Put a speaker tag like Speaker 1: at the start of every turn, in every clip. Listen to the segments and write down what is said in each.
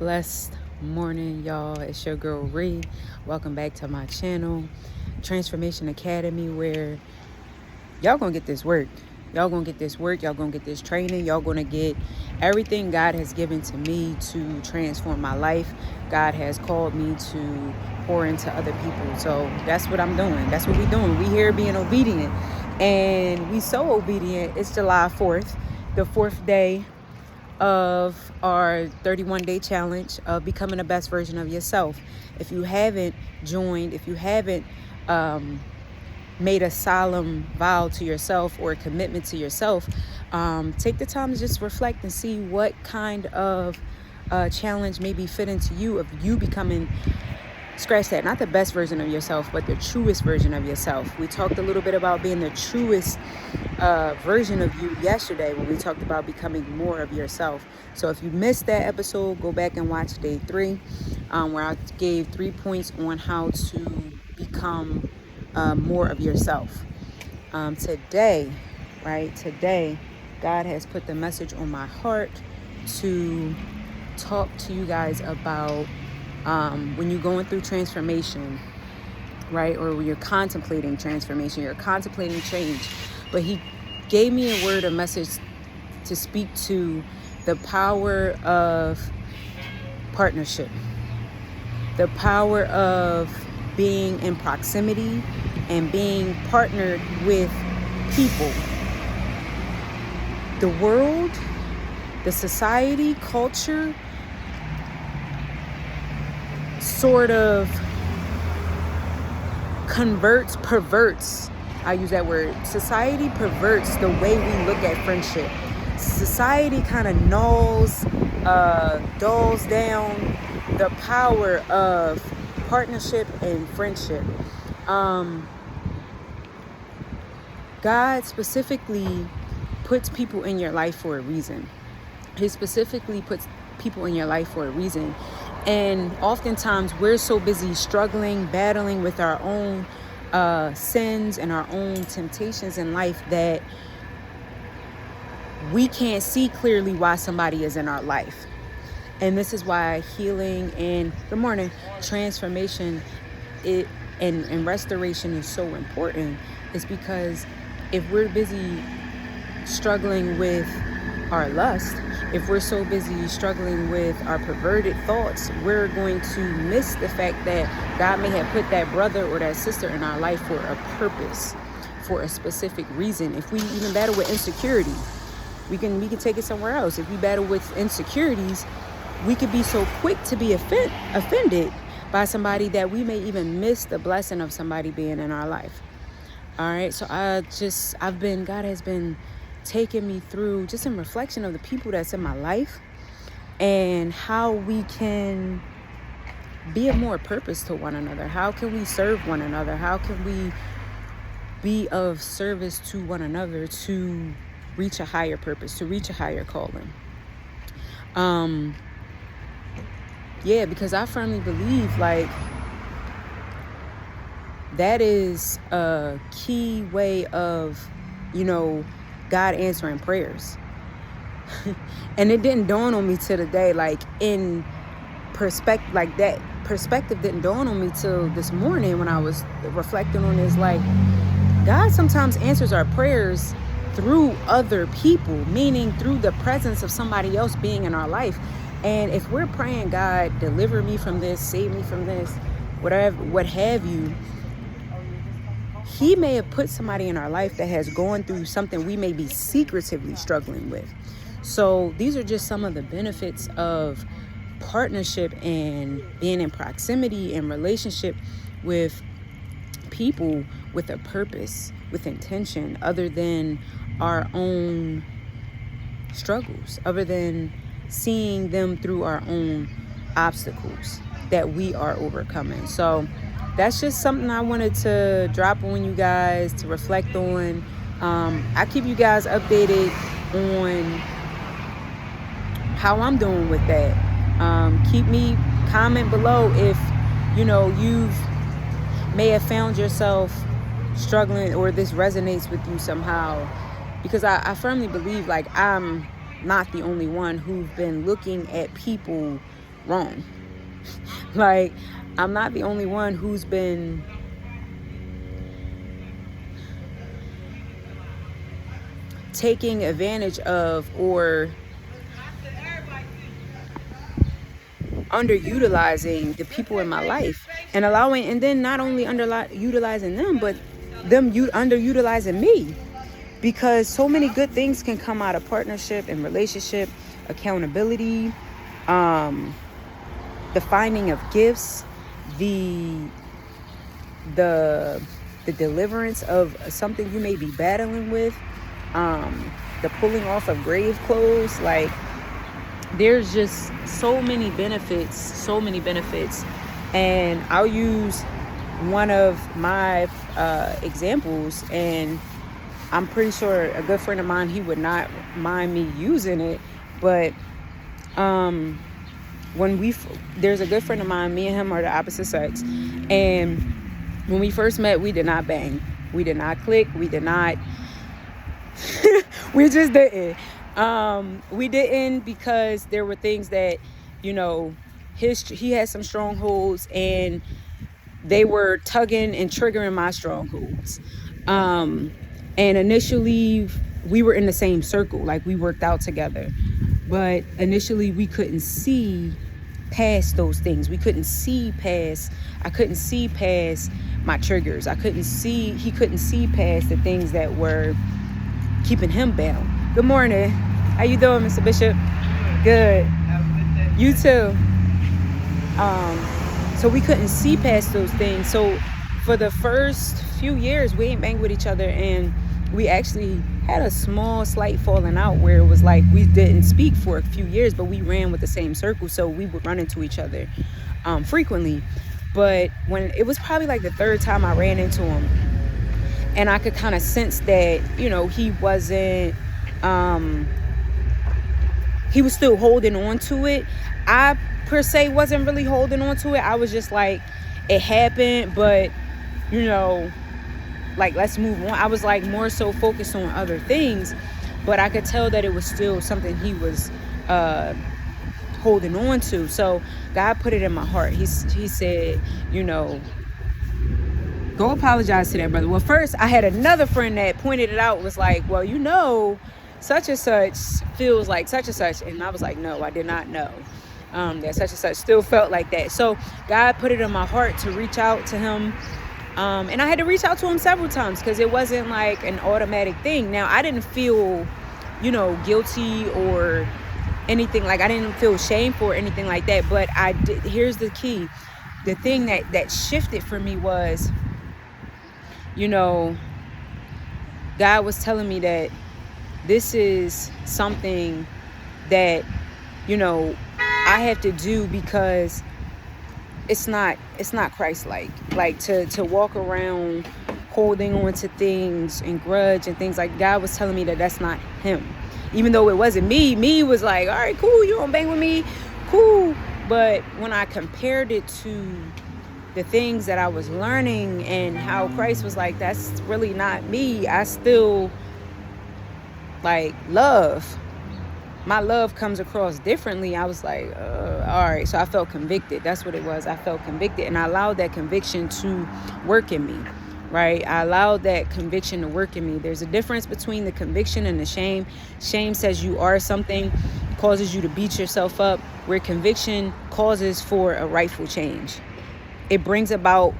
Speaker 1: Blessed morning, y'all. It's your girl Ree. Welcome back to my channel, Transformation Academy, where y'all gonna get this work. Y'all gonna get this work. Y'all gonna get this training. Y'all gonna get everything God has given to me to transform my life. God has called me to pour into other people. So that's what I'm doing. That's what we're doing. We here being obedient. And we so obedient. It's July 4th, the 4th day of our 31-day challenge of becoming the best version of yourself. If you haven't joined, if you haven't made a solemn vow to yourself or a commitment to yourself, take the time to just reflect and see what kind of challenge may be fitting to you of you becoming, scratch that, not the best version of yourself, but the truest version of yourself. We talked a little bit about being the truest version of you yesterday when we talked about becoming more of yourself. So if you missed that episode, go back and watch day 3, where I gave 3 points on how to become more of yourself. Today, God has put the message on my heart to talk to you guys about when you're going through transformation, right? Or when you're contemplating transformation, you're contemplating change. But he gave me a word, a message to speak to the power of partnership, the power of being in proximity and being partnered with people. The world, the society, culture sort of perverts, I use that word. Society perverts the way we look at friendship. Society kind of dulls down the power of partnership and friendship. God specifically puts people in your life for a reason. He specifically puts people in your life for a reason. And oftentimes we're so busy struggling, battling with our own sins and our own temptations in life that we can't see clearly why somebody is in our life. And this is why healing and transformation and restoration is so important. It's because if we're busy struggling with our lust, if we're so busy struggling with our perverted thoughts, we're going to miss the fact that God may have put that brother or that sister in our life for a purpose, for a specific reason. If we even battle with insecurity, we can take it somewhere else. If we battle with insecurities, we could be so quick to be offended by somebody that we may even miss the blessing of somebody being in our life. All right, so God has been taking me through just in reflection of the people that's in my life and how we can be of more purpose to one another. How can we serve one another? How can we be of service to one another to reach a higher purpose, to reach a higher calling? Because I firmly believe that is a key way of, God answering prayers. And it didn't dawn on me till today, in perspective, that perspective didn't dawn on me till this morning when I was reflecting on this. God sometimes answers our prayers through other people, meaning through the presence of somebody else being in our life. And if we're praying, God, deliver me from this, save me from this, whatever, what have you, he may have put somebody in our life that has gone through something we may be secretively struggling with. So these are just some of the benefits of partnership and being in proximity and relationship with people with a purpose, with intention, other than our own struggles, other than seeing them through our own obstacles that we are overcoming. So that's just something I wanted to drop on you guys to reflect on. I keep you guys updated on how I'm doing with that. Comment below if you've may have found yourself struggling or this resonates with you somehow, because I firmly believe I'm not the only one who've been looking at people wrong. Like, I'm not the only one who's been taking advantage of or underutilizing the people in my life, and then not only underutilizing them, but them underutilizing me, because so many good things can come out of partnership and relationship, accountability, the finding of gifts, the deliverance of something you may be battling with, the pulling off of grave clothes. Like, there's just so many benefits. And I'll use one of my examples, and I'm pretty sure a good friend of mine, he would not mind me using it. But there's a good friend of mine, me and him are the opposite sex, and when we first met, we did not bang, we did not click, we did not we just didn't. We didn't, because there were things that, he had some strongholds, and they were tugging and triggering my strongholds. And initially we were in the same circle, like we worked out together, but initially we couldn't see past those things. I couldn't see past my triggers. He couldn't see past the things that were keeping him bound. Good morning. How you doing, Mr. Bishop? Good. You too. So we couldn't see past those things. So for the first few years, we ain't banged with each other, and we actually had a slight falling out where it was like we didn't speak for a few years, but we ran with the same circle, so we would run into each other frequently. But when it was probably like the third time I ran into him, and I could kind of sense that, he wasn't, he was still holding on to it. I, per se, wasn't really holding on to it. I was just like, it happened, but, like, let's move on. I was like more so focused on other things, but I could tell that it was still something he was holding on to. So God put it in my heart. He said, go apologize to that brother. Well, first I had another friend that pointed it out, was like, well, such and such feels like such and such. And I was like, no, I did not know that such and such still felt like that. So God put it in my heart to reach out to him. And I had to reach out to him several times, because it wasn't like an automatic thing. Now, I didn't feel, guilty or anything. Like, I didn't feel shameful or anything like that. But I did. Here's the key. The thing that shifted for me was, God was telling me that this is something that, I have to do, because it's not Christ-like. Like, to walk around holding on to things and grudge and things, like, God was telling me that that's not him. Even though it wasn't me. Me was like, all right, cool, you don't bang with me, cool. But when I compared it to the things that I was learning and how Christ was like, that's really not me. I still, like, love. My love comes across differently. I was like, all right. So I felt convicted. That's what it was. I felt convicted, and I allowed that conviction to work in me, right? I allowed that conviction to work in me. There's a difference between the conviction and the shame. Shame says you are something, causes you to beat yourself up, where conviction causes for a rightful change. It brings about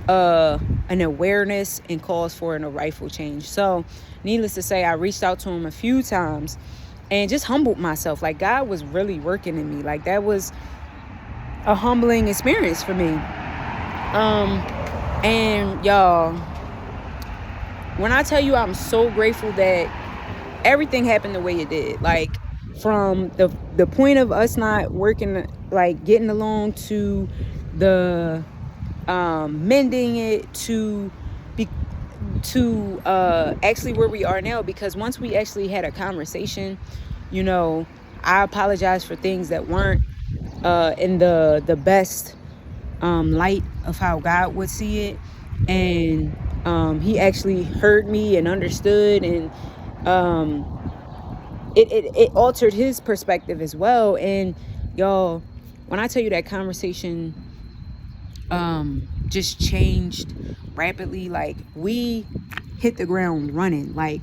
Speaker 1: an awareness and calls for a rightful change. So needless to say, I reached out to him a few times and just humbled myself. Like, God was really working in me. Like, that was a humbling experience for me. And y'all, when I tell you I'm so grateful that everything happened the way it did, like, from the point of us not working, like, getting along, to the mending it, to actually where we are now. Because once we actually had a conversation, I apologized for things that weren't in the best light of how God would see it, and he actually heard me and understood, and it altered his perspective as well. And y'all, when I tell you that conversation just changed rapidly, like we hit the ground running. Like,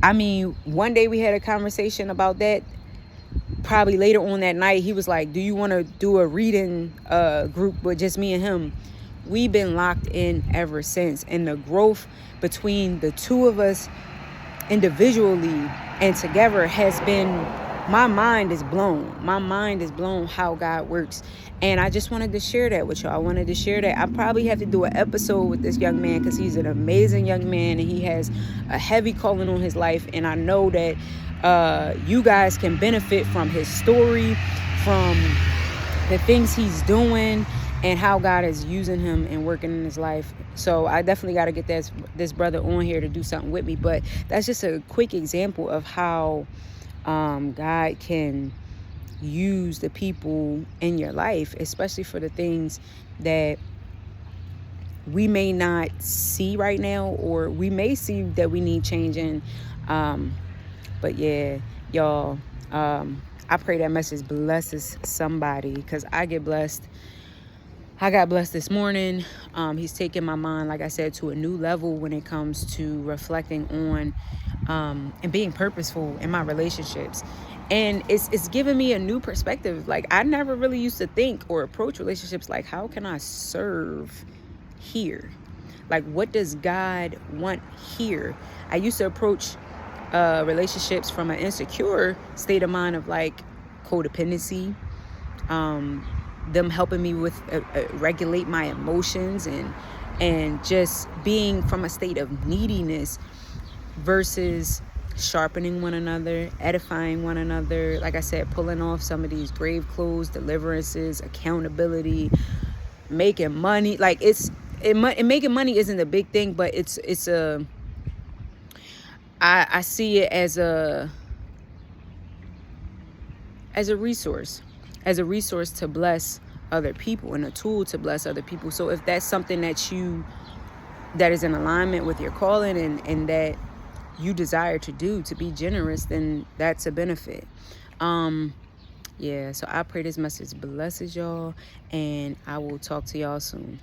Speaker 1: I mean, one day we had a conversation about that. Probably later on that night, he was like, do you want to do a reading group with just me and him? We've been locked in ever since. And the growth between the two of us individually and together has been, my mind is blown. My mind is blown how God works. And I just wanted to share that with y'all. I wanted to share that. I probably have to do an episode with this young man because he's an amazing young man and he has a heavy calling on his life. And I know that you guys can benefit from his story, from the things he's doing, and how God is using him and working in his life. So I definitely got to get this brother on here to do something with me. But that's just a quick example of how God can use the people in your life, especially for the things that we may not see right now, or we may see that we need change in. But yeah, y'all, I pray that message blesses somebody, because I get blessed. I got blessed this morning. He's taken my mind, like I said, to a new level when it comes to reflecting on and being purposeful in my relationships. And it's given me a new perspective. Like, I never really used to think or approach relationships like, how can I serve here? Like, what does God want here? I used to approach relationships from an insecure state of mind of like codependency, them helping me with regulate my emotions, and just being from a state of neediness, versus sharpening one another, edifying one another. Like I said, pulling off some of these grave clothes, deliverances, accountability, making money. Like, making money isn't a big thing, but I see it as a resource, to bless other people, and a tool to bless other people. So if that's something that is in alignment with your calling, and that you desire to do, to be generous, then that's a benefit. Yeah, so I pray this message blesses y'all, and I will talk to y'all soon.